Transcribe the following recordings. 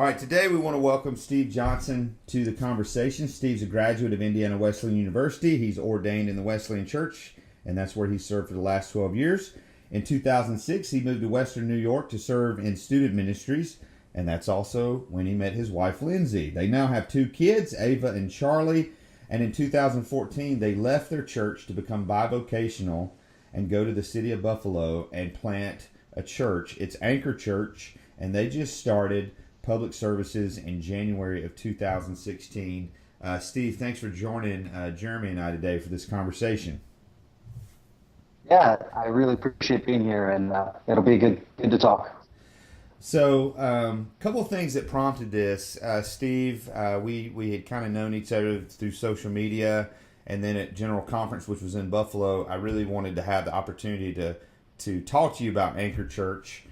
All right, today we want to welcome Steve Johnson to the conversation. Steve's a graduate of Indiana Wesleyan University. He's ordained in the Wesleyan Church, and that's where he served for the last 12 years. In 2006, he moved to Western New York to serve in student ministries, and that's also when he met his wife, Lindsay. They now have 2 kids, Ava and Charlie, and in 2014, they left their church to become bivocational and go to the city of Buffalo and plant a church. It's Anchor Church, and they just started public services in January of 2016. Steve, thanks for joining Jeremy and I today for this conversation. Yeah, I really appreciate being here, and it'll be good to talk. So, a couple of things that prompted this. Steve, we had kind of known each other through social media, and then at General Conference, which was in Buffalo, I really wanted to have the opportunity to talk to you about Anchor Church.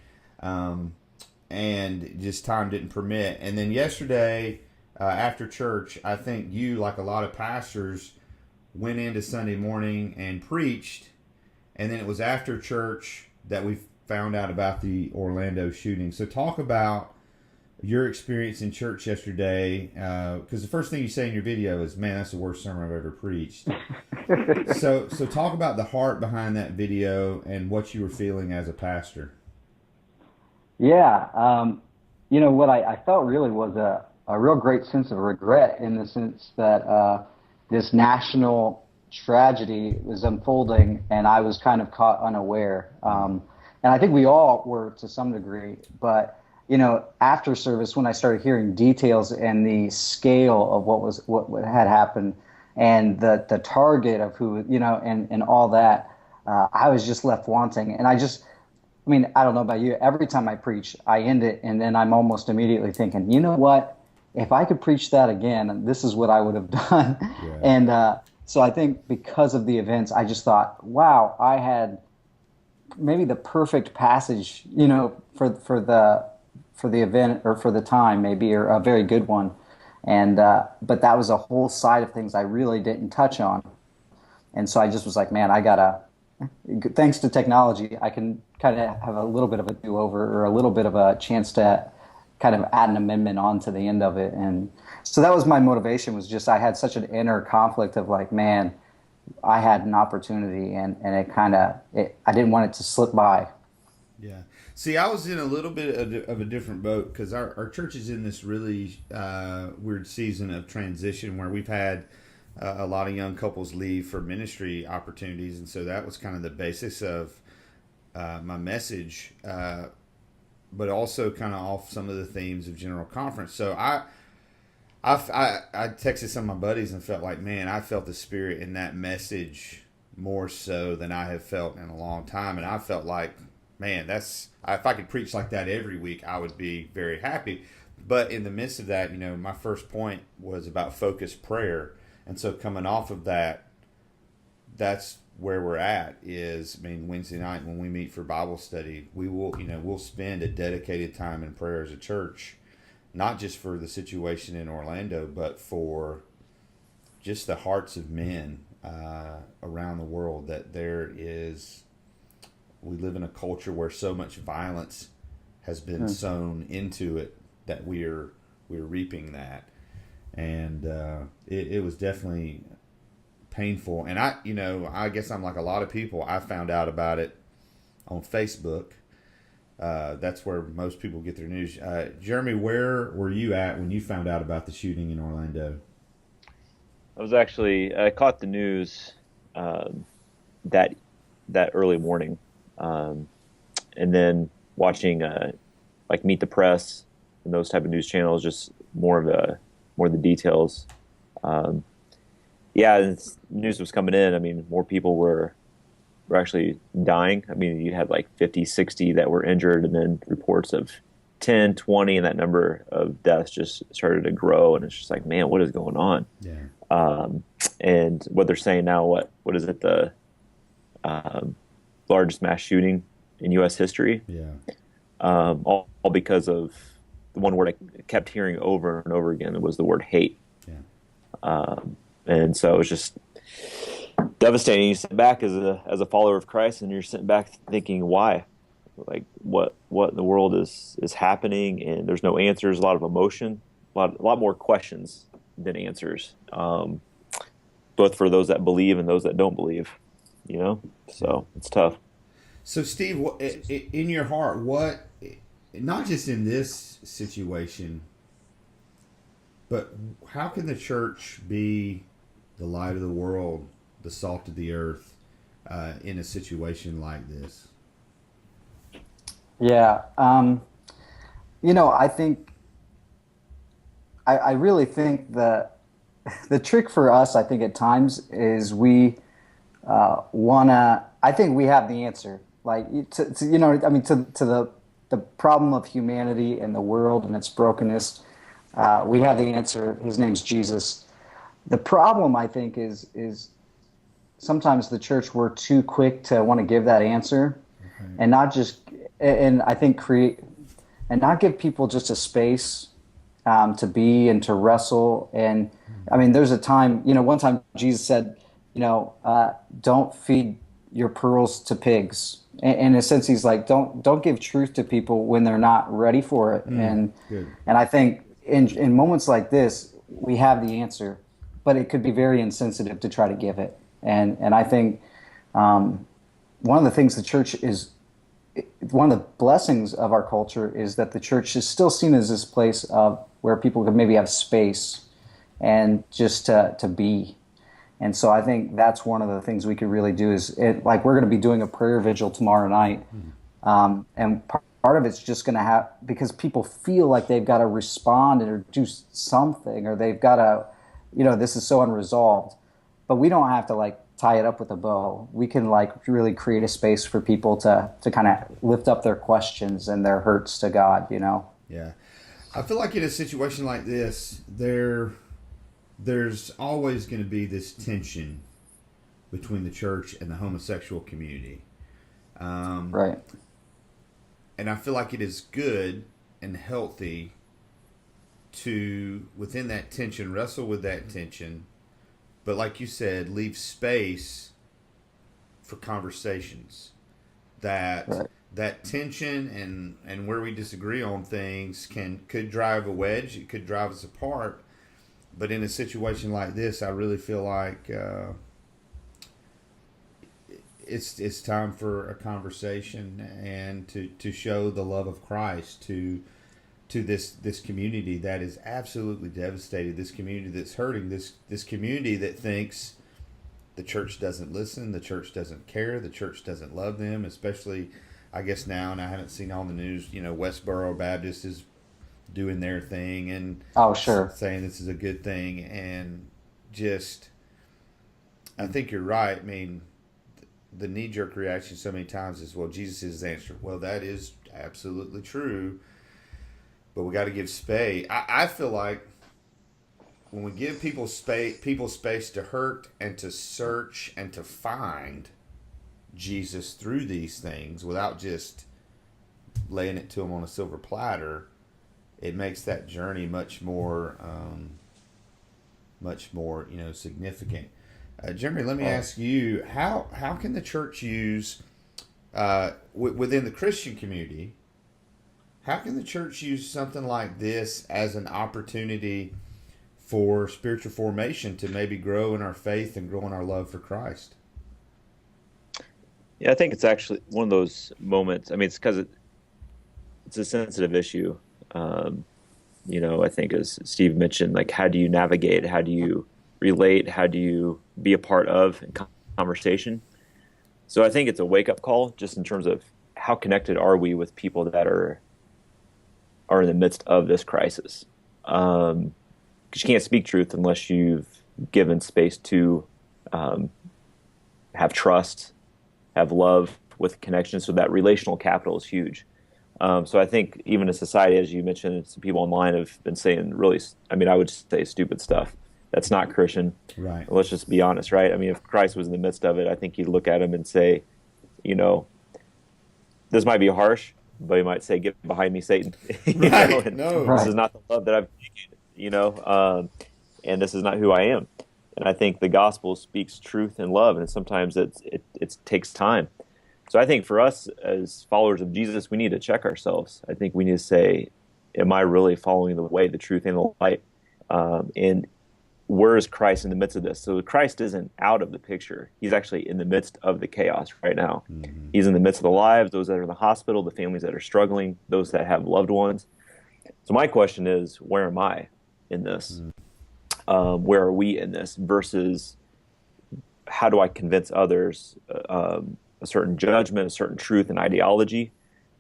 And just time didn't permit. And then yesterday, after church, I think you, like a lot of pastors, went into Sunday morning and preached. And then it was after church that we found out about the Orlando shooting. So talk about your experience in church yesterday. Because the first thing you say in your video is, man, that's the worst sermon I've ever preached. So talk about the heart behind that video and what you were feeling as a pastor. Yeah, what I felt really was a real great sense of regret, in the sense that this national tragedy was unfolding and I was kind of caught unaware. And I think we all were to some degree, but after service, when I started hearing details and the scale of what had happened and the target of who, and all that, I was just left wanting. And I don't know about you. Every time I preach, I end it, and then I'm almost immediately thinking, you know what? If I could preach that again, this is what I would have done. Yeah. And so I think because of the events, I just thought, wow, I had maybe the perfect passage, for the event or for the time, maybe, or a very good one. And but that was a whole side of things I really didn't touch on. And so I just was like, man, thanks to technology, I can kind of have a little bit of a do-over, or a little bit of a chance to kind of add an amendment on to the end of it. And so that was my motivation, was just I had such an inner conflict of like, man, I had an opportunity, and I didn't want it to slip by. Yeah. See, I was in a little bit of a different boat, because our church is in this really weird season of transition where we've had a lot of young couples leave for ministry opportunities, and so that was kind of the basis of my message, but also kind of off some of the themes of General Conference. So I texted some of my buddies and felt like, man, I felt the Spirit in that message more so than I have felt in a long time, and I felt like, man, if I could preach like that every week, I would be very happy. But in the midst of that, my first point was about focused prayer. And so coming off of that, that's where we're at. Wednesday night when we meet for Bible study, we'll spend a dedicated time in prayer as a church, not just for the situation in Orlando, but for just the hearts of men around the world. That we live in a culture where so much violence has been sown into it, that we're reaping that. And it was definitely painful. And I guess I'm like a lot of people. I found out about it on Facebook. That's where most people get their news. Jeremy, where were you at when you found out about the shooting in Orlando? I caught the news that early morning, and then watching like Meet the Press and those type of news channels, just more of the details. News was coming in. More people were actually dying. You had like 50, 60 that were injured, and then reports of 10, 20, and that number of deaths just started to grow. And it's just like, man, what is going on? Yeah. And what they're saying now, what is it? The largest mass shooting in U.S. history. Yeah. All because of the one word I kept hearing over and over again. It was the word hate. Yeah. And so it was just devastating. You sit back as a follower of Christ, and you're sitting back thinking, why? like what in the world is happening, and there's no answers, a lot of emotion, a lot more questions than answers, both for those that believe and those that don't believe, so it's tough. So, Steve, in your heart, what, not just in this situation, but how can the church be the light of the world, the salt of the earth, in a situation like this? Yeah. I think, I really think that the trick for us, I think at times, is we I think we have the answer. Like, to the problem of humanity and the world and its brokenness, we have the answer. His name's Jesus. The problem, I think, is sometimes the church, we're too quick to want to give that answer, and not just, and I think and not give people just a space to be and to wrestle. And I mean, there's a time, one time Jesus said, don't feed your pearls to pigs. And in a sense, he's like, don't give truth to people when they're not ready for it. And I think in moments like this, we have the answer, but it could be very insensitive to try to give it. And I think one of the things the church is, one of the blessings of our culture is that the church is still seen as this place of where people could maybe have space and just to be. And so I think that's one of the things we could really do is, like, we're going to be doing a prayer vigil tomorrow night. And part of it's just going to because people feel like they've got to respond or do something, or they've got to, this is so unresolved. But we don't have to, like, tie it up with a bow. We can, like, really create a space for people to kind of lift up their questions and their hurts to God, Yeah. I feel like in a situation like this, there's always going to be this tension between the church and the homosexual community. Right. And I feel like it is good and healthy to, within that tension, wrestle with that tension, but like you said, leave space for conversations. That tension and where we disagree on things could drive a wedge. It could drive us apart. But in a situation like this, I really feel like it's time for a conversation and to show the love of Christ to this community that is absolutely devastated, this community that's hurting, this community that thinks the church doesn't listen, the church doesn't care, the church doesn't love them, especially, I guess now, and I haven't seen on the news, Westboro Baptist is doing their thing and saying this is a good thing, and just, I think you're right. I mean, the knee-jerk reaction so many times is, well, Jesus is the answer. Well, that is absolutely true, but we got to give space. I feel like when we give people space to hurt and to search and to find Jesus through these things without just laying it to them on a silver platter, it makes that journey much more significant. Jeremy, let me ask you, how can the church use, within the Christian community, how can the church use something like this as an opportunity for spiritual formation to maybe grow in our faith and grow in our love for Christ? Yeah, I think it's actually one of those moments. I mean, it's because it's a sensitive issue. I think, as Steve mentioned, like, how do you navigate? How do you relate? How do you be a part of conversation? So I think it's a wake-up call just in terms of how connected are we with people that are in the midst of this crisis. Because you can't speak truth unless you've given space to have trust, have love with connection. So that relational capital is huge. So I think even in society, as you mentioned, some people online have been saying really, I mean, I would say stupid stuff. That's not Christian. Right. Let's just be honest, right? I mean, if Christ was in the midst of it, I think he'd look at him and say, this might be harsh, but he might say, "Get behind me, Satan." Right. This is not the love that I've taken, and this is not who I am. And I think the gospel speaks truth and love, and sometimes it takes time. So I think for us as followers of Jesus, we need to check ourselves. I think we need to say, am I really following the way, the truth, and the light? And where is Christ in the midst of this? So Christ isn't out of the picture. He's actually in the midst of the chaos right now. Mm-hmm. He's in the midst of the lives, those that are in the hospital, the families that are struggling, those that have loved ones. So my question is, where am I in this? Where are we in this versus how do I convince others a certain judgment, a certain truth and ideology,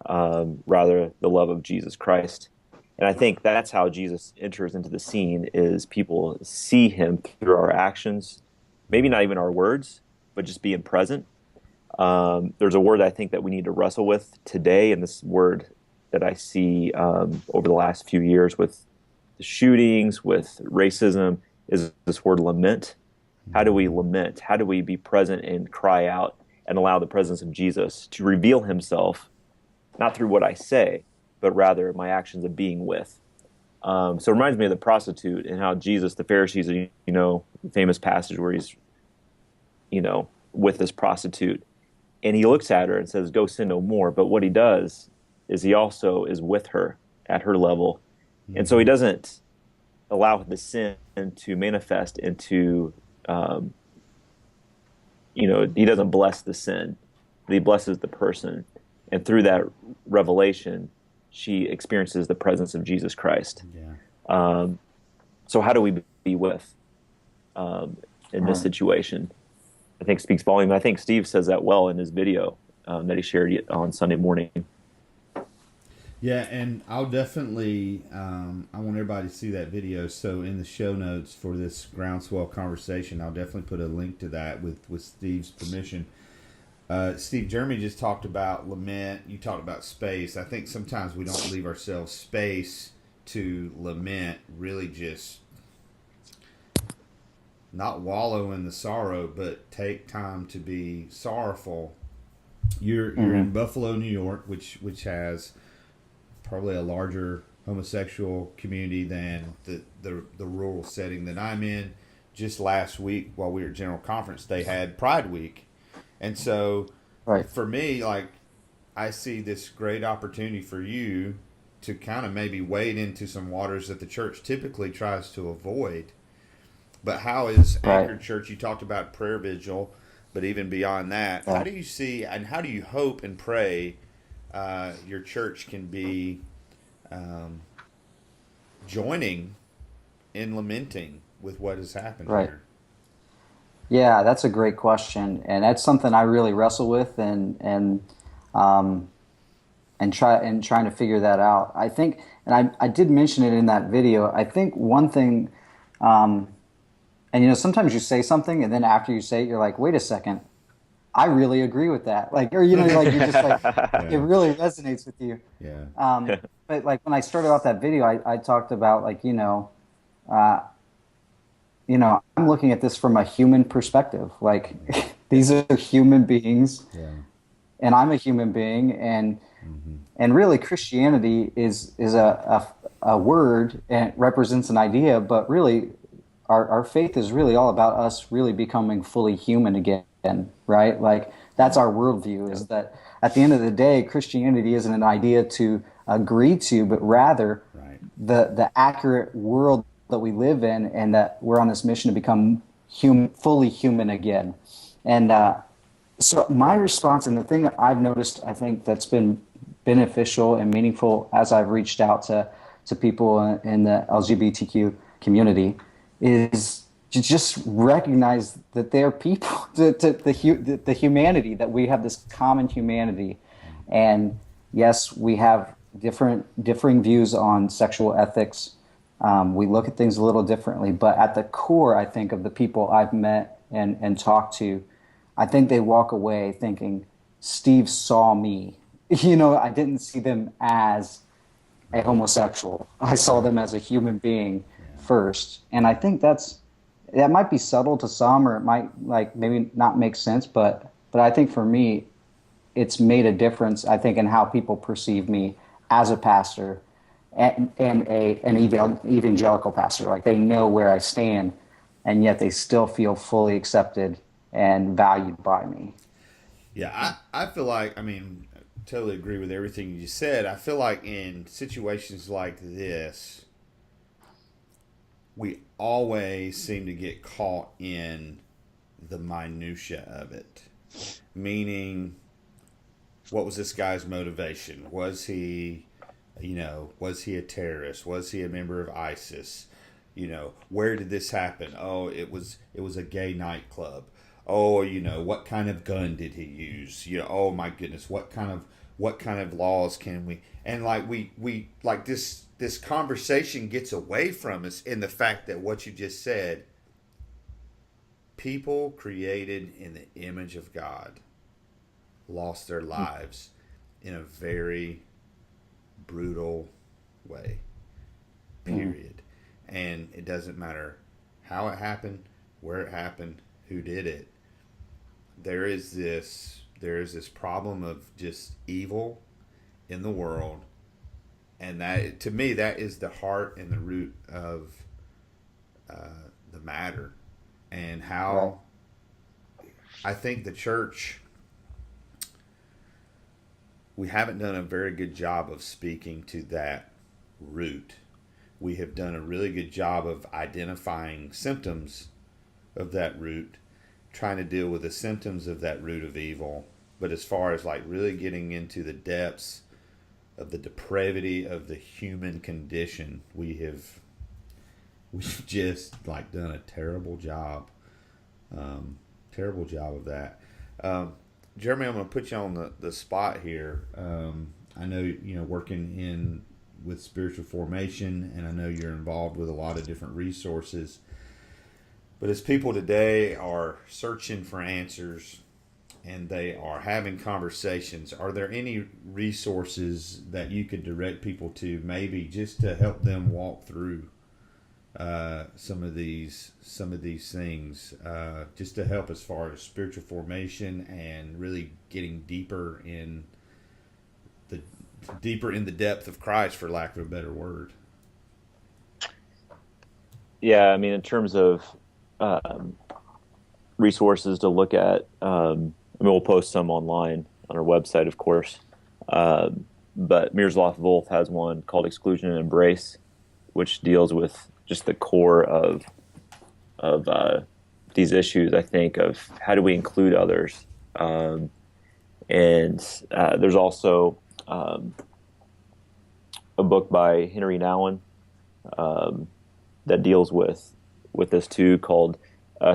rather the love of Jesus Christ? And I think that's how Jesus enters into the scene, is people see him through our actions, maybe not even our words, but just being present. There's a word I think that we need to wrestle with today, and this word that I see over the last few years with the shootings, with racism, is this word lament. How do we lament? How do we be present and cry out and allow the presence of Jesus to reveal himself, not through what I say, but rather my actions of being with? So it reminds me of the prostitute and how Jesus, the Pharisees, the famous passage where he's, with this prostitute, and he looks at her and says, "Go sin no more." But what he does is he also is with her at her level. And so he doesn't allow the sin to manifest into, he doesn't bless the sin, but he blesses the person. And through that revelation, she experiences the presence of Jesus Christ. Yeah. So how do we be with in this situation? I think speaks volume. I think Steve says that well in his video that he shared on Sunday morning. Yeah, and I'll definitely, I want everybody to see that video. So in the show notes for this Groundswell conversation, I'll definitely put a link to that with Steve's permission. Steve, Jeremy just talked about lament. You talked about space. I think sometimes we don't leave ourselves space to lament, really just not wallow in the sorrow, but take time to be sorrowful. You're in Buffalo, New York, which has probably a larger homosexual community than the rural setting that I'm in. Just last week, while we were at General Conference, they had Pride Week. And so, for me, I see this great opportunity for you to kind of maybe wade into some waters that the church typically tries to avoid. But how is Anchored Church, you talked about prayer vigil, but even beyond that, how do you see and how do you hope and pray your church can be joining in lamenting with what has happened here? Yeah, that's a great question, and that's something I really wrestle with and trying to figure that out. I think, and I did mention it in that video. I think one thing, and sometimes you say something, and then after you say it, you're like, wait a second, I really agree with that. You're just like, it really resonates with you. Yeah. But when I started off that video, I talked about I'm looking at this from a human perspective. These are human beings, and I'm a human being, and really Christianity is a word, and it represents an idea, but really our faith is really all about us really becoming fully human again, right? That's our worldview, is that at the end of the day, Christianity isn't an idea to agree to, but rather the accurate world that we live in, and that we're on this mission to become fully human again. And so my response, and the thing that I've noticed, I think that's been beneficial and meaningful as I've reached out to people in the LGBTQ community, is to just recognize that they're people, the humanity, that we have this common humanity. And yes, we have differing views on sexual ethics. We look at things a little differently, but at the core, I think, of the people I've met and talked to, I think they walk away thinking, Steve saw me. I didn't see them as a homosexual. I saw them as a human being first. And I think that might be subtle to some, or it might maybe not make sense, but I think for me, it's made a difference, I think, in how people perceive me as a pastor and an evangelical pastor. They know where I stand, and yet they still feel fully accepted and valued by me. Yeah, I feel like, I mean, totally agree with everything you said. I feel like in situations like this, we always seem to get caught in the minutia of it. Meaning, what was this guy's motivation? Was he a terrorist? Was he a member of ISIS? Where did this happen? Oh, it was a gay nightclub. Oh, what kind of gun did he use? Oh my goodness, what kind of laws can we, and like we like this conversation gets away from us in the fact that what you just said, people created in the image of God lost their lives in a very brutal way. Period. And it doesn't matter how it happened, where it happened, who did it. There is this problem of just evil in the world, and that, to me, that is the heart and the root of the matter, and how I think the church, we haven't done a very good job of speaking to that root. We have done a really good job of identifying symptoms of that root, trying to deal with the symptoms of that root of evil. But as far as like really getting into the depths of the depravity of the human condition, we've just like done a terrible job of that. Jeremy, I'm going to put you on the spot here. I know, working in with spiritual formation, and I know you're involved with a lot of different resources. But as people today are searching for answers and they are having conversations, are there any resources that you could direct people to, maybe just to help them walk through some of these things, just to help as far as spiritual formation and really getting deeper in the depth of Christ, for lack of a better word? Yeah, I mean, in terms of resources to look at, we'll post some online on our website, of course. But Miroslav Volf has one called Exclusion and Embrace, which deals with just the core of these issues, I think, of how do we include others. And there's also a book by Henry Nouwen that deals with this too, called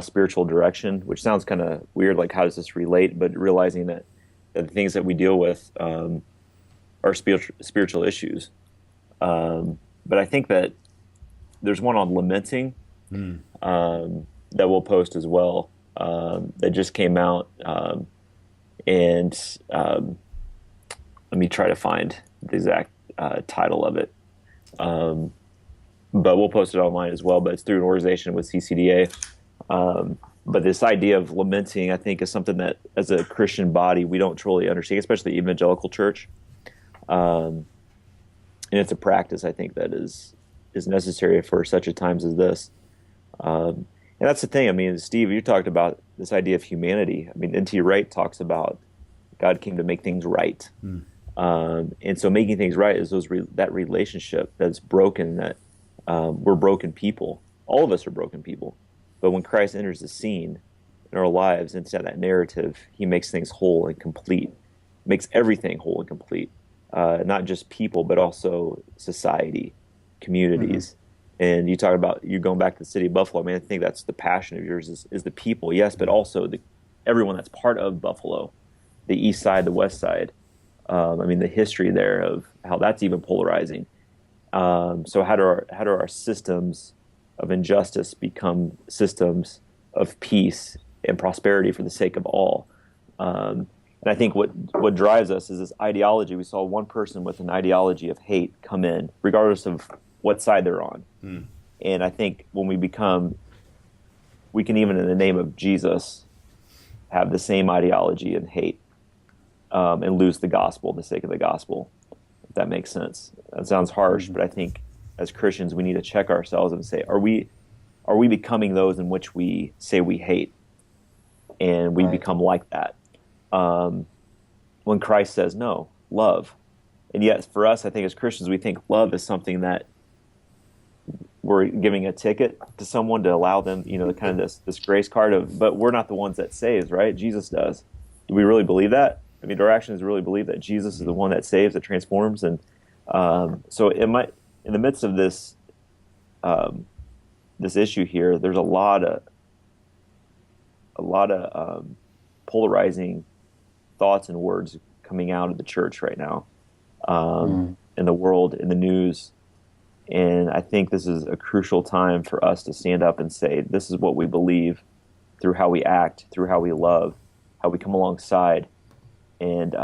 Spiritual Direction, which sounds kind of weird, like how does this relate? But realizing that the things that we deal with are spiritual issues. But I think that there's one on lamenting that we'll post as well, that just came out. And let me try to find the exact title of it. But we'll post it online as well. But it's through an organization with CCDA. But this idea of lamenting, I think, is something that as a Christian body, we don't truly understand, especially the evangelical church. And it's a practice, I think, that is necessary for such a times as this. And that's the thing. I mean, Steve, you talked about this idea of humanity. I mean, N.T. Wright talks about God came to make things right. And so making things right is that relationship that's broken, that we're broken people. All of us are broken people. But when Christ enters the scene in our lives, inside that narrative, he makes things whole and complete, makes everything whole and complete, not just people, but also society, communities. And you talk about you going back to the city of Buffalo. I mean, I think that's the passion of yours is the people, yes, but also everyone that's part of Buffalo, the east side, the west side. I mean, the history there of how that's even polarizing. So how do our systems of injustice become systems of peace and prosperity for the sake of all? And I think what drives us is this ideology. We saw one person with an ideology of hate come in, regardless of what side they're on. And I think when we can even in the name of Jesus have the same ideology and hate, and lose the gospel for the sake of the gospel, if that makes sense. That sounds harsh, but I think as Christians we need to check ourselves and say, are we becoming those in which we say we hate, and we become like that? when Christ says no, love. And yet for us, I think as Christians, we think love is something that we're giving a ticket to someone to allow them, kind of this grace card of, but we're not the ones that saves, right? Jesus does. Do we really believe that? I mean, do our actions really believe that Jesus is the one that saves, that transforms? And so in the midst of this this issue here, there's a lot of polarizing thoughts and words coming out of the church right now, in the world, in the news. And I think this is a crucial time for us to stand up and say, this is what we believe through how we act, through how we love, how we come alongside. And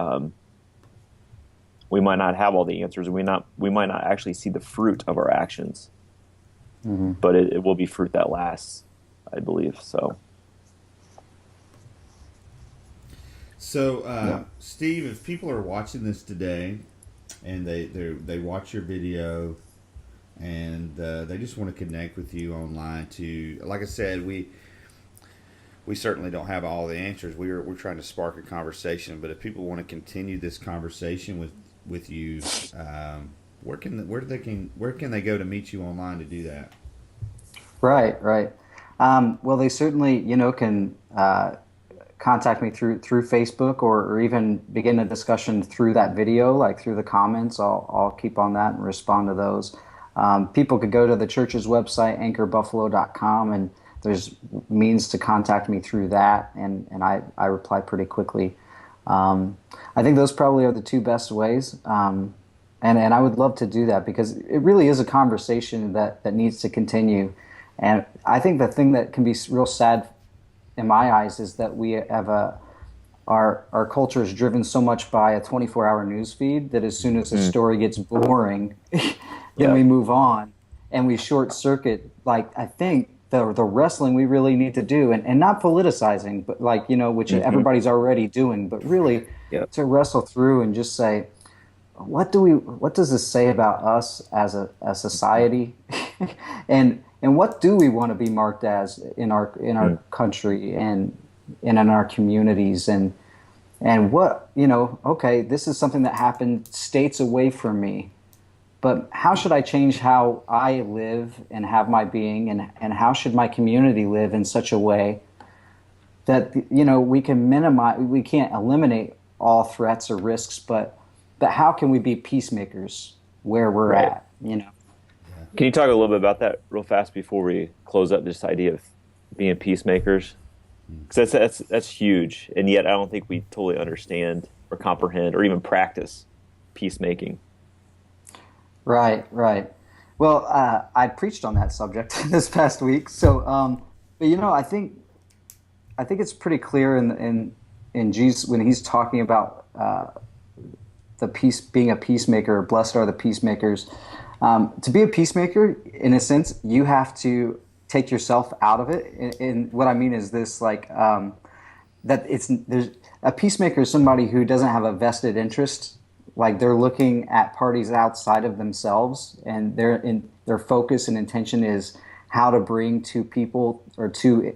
we might not have all the answers. We might not actually see the fruit of our actions, but it will be fruit that lasts, I believe. So, Steve, if people are watching this today and they watch your video and they just want to connect with you online, like I said, we certainly don't have all the answers. We're trying to spark a conversation, but if people want to continue this conversation with you, where can they go to meet you online to do that? Right. Well, they certainly, can contact me through Facebook or even begin a discussion through that video, like through the comments. I'll keep on that and respond to those. People could go to the church's website, anchorbuffalo.com, and there's means to contact me through that, and I reply pretty quickly. I think those probably are the two best ways, and I would love to do that because it really is a conversation that needs to continue. And I think the thing that can be real sad in my eyes is that we have our culture is driven so much by a 24-hour news feed that as soon as a story gets boring, then we move on and we short circuit. Like, I think the wrestling we really need to do, and not politicizing, but which everybody's already doing, but really to wrestle through and just say, what does this say about us as a society, and what do we want to be marked as in our country and in our communities, and what, okay, this is something that happened states away from me, but how should I change how I live and have my being, and how should my community live in such a way that, we can minimize, we can't eliminate all threats or risks, but how can we be peacemakers where we're at, Can you talk a little bit about that real fast before we close up this idea of being peacemakers? Because that's huge, and yet I don't think we totally understand or comprehend or even practice peacemaking. Right. Well, I preached on that subject this past week. So, but I think it's pretty clear in Jesus when he's talking about being a peacemaker. Blessed are the peacemakers. To be a peacemaker, in a sense, you have to take yourself out of it. And what I mean is this, that there's a peacemaker is somebody who doesn't have a vested interest. Like, they're looking at parties outside of themselves, and their focus and intention is how to bring two people or two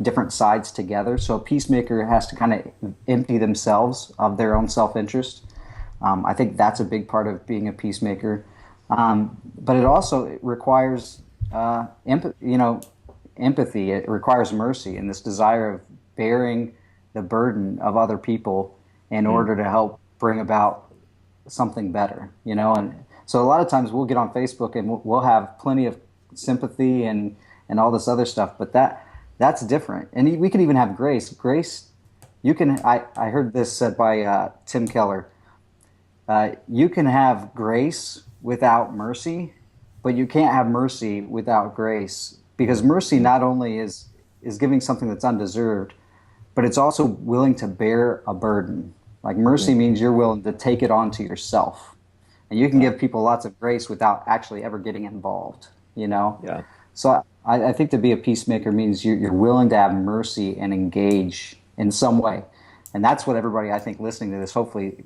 different sides together. So a peacemaker has to kind of empty themselves of their own self-interest. I think that's a big part of being a peacemaker. But it requires empathy. It requires mercy and this desire of bearing the burden of other people in order to help bring about something better. And so a lot of times we'll get on Facebook and we'll have plenty of sympathy and all this other stuff, but that's different. And we can even have grace. Grace, you can. I heard this said by Tim Keller. You can have grace without mercy, but you can't have mercy without grace, because mercy not only is giving something that's undeserved, but it's also willing to bear a burden. Like, mercy means you're willing to take it onto yourself, and you can give people lots of grace without actually ever getting involved. Yeah. So I think to be a peacemaker means you're willing to have mercy and engage in some way, and that's what everybody, I think, listening to this hopefully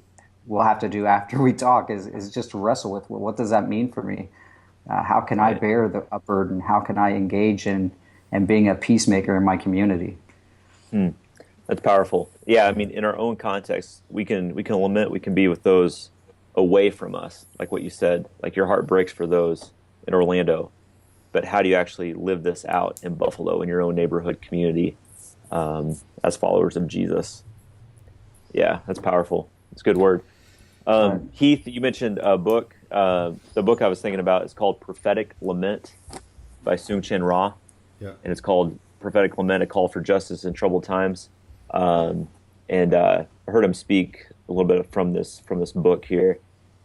will have to do after we talk is just to wrestle with, well, what does that mean for me? How can I bear a burden? How can I engage in being a peacemaker in my community? That's That's powerful. Yeah, I mean, in our own context, we can lament, we can be with those away from us, like what you said, like your heart breaks for those in Orlando. But how do you actually live this out in Buffalo in your own neighborhood community as followers of Jesus? Yeah, that's powerful. It's a good word. Right. Heath, you mentioned a book. The book I was thinking about is called Prophetic Lament by Sung Chin Ra, Yeah. and it's called Prophetic Lament: A Call for Justice in Troubled Times. Um, and I heard him speak a little bit from this book here,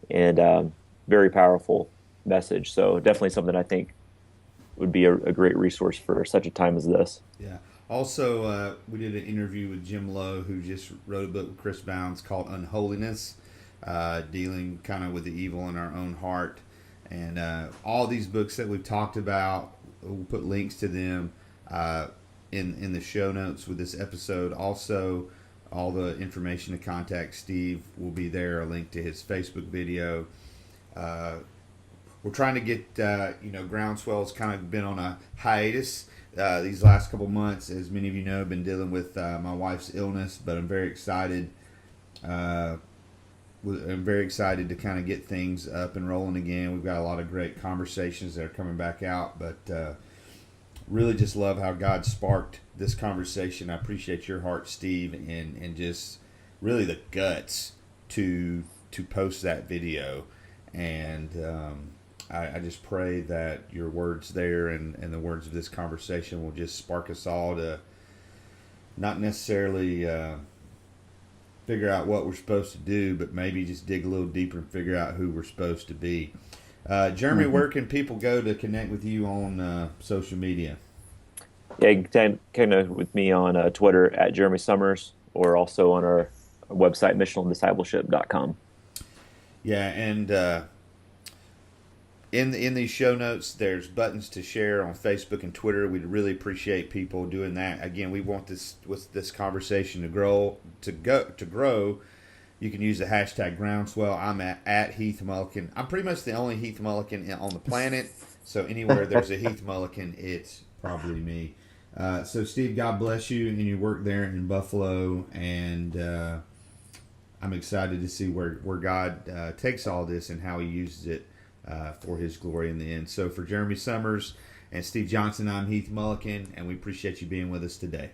and very powerful message. So definitely something I think would be a great resource for such a time as this. Yeah. Also, we did an interview with Jim Lowe, who just wrote a book with Chris Bounds called Unholiness, dealing kind of with the evil in our own heart. And all these books that we've talked about, we'll put links to them in the show notes with this episode. Also, all the information to contact Steve will be there, a link to his Facebook video. We're trying to get, Groundswell's kind of been on a hiatus these last couple months. As many of you know, I've been dealing with my wife's illness, but I'm very excited. I'm very excited to kind of get things up and rolling again. We've got a lot of great conversations that are coming back out, but really just love how God sparked this conversation. I appreciate your heart, Steve, and just really the guts to post that video. And I just pray that your words there and the words of this conversation will just spark us all to not necessarily figure out what we're supposed to do, but maybe just dig a little deeper and figure out who we're supposed to be. Jeremy, where can people go to connect with you on social media? Yeah, you can connect with me on Twitter at Jeremy Summers, or also on our website, missionaldiscipleship.com. Yeah, and in these show notes, there's buttons to share on Facebook and Twitter. We'd really appreciate people doing that. Again, we want this conversation to grow. You can use the hashtag Groundswell. I'm at Heath Mullikin. I'm pretty much the only Heath Mullikin on the planet. So anywhere there's a Heath Mullikin, it's probably me. So Steve, God bless you in your work there in Buffalo, and I'm excited to see where God takes all this and how He uses it for His glory in the end. So for Jeremy Summers and Steve Johnson, I'm Heath Mullikin, and we appreciate you being with us today.